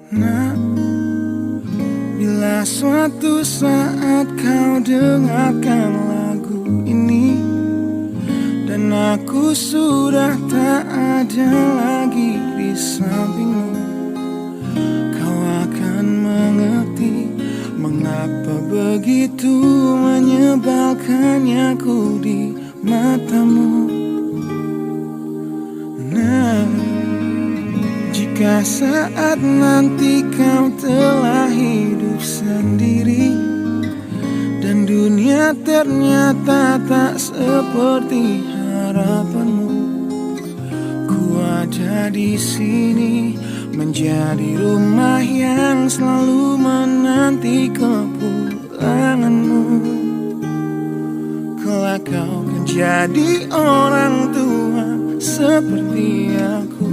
Nah, bila suatu saat kau dengarkan lagu ini dan aku sudah tak ada lagi di sampingmu, kau akan mengerti mengapa begitu menyebalkannya aku di matamu. Nah, jika saat nanti kau telah hidup sendiri dan dunia ternyata tak seperti harapanmu, ku ada di sini menjadi rumah yang selalu menanti kepulanganmu. Kelak kau kan jadi orang tua seperti aku.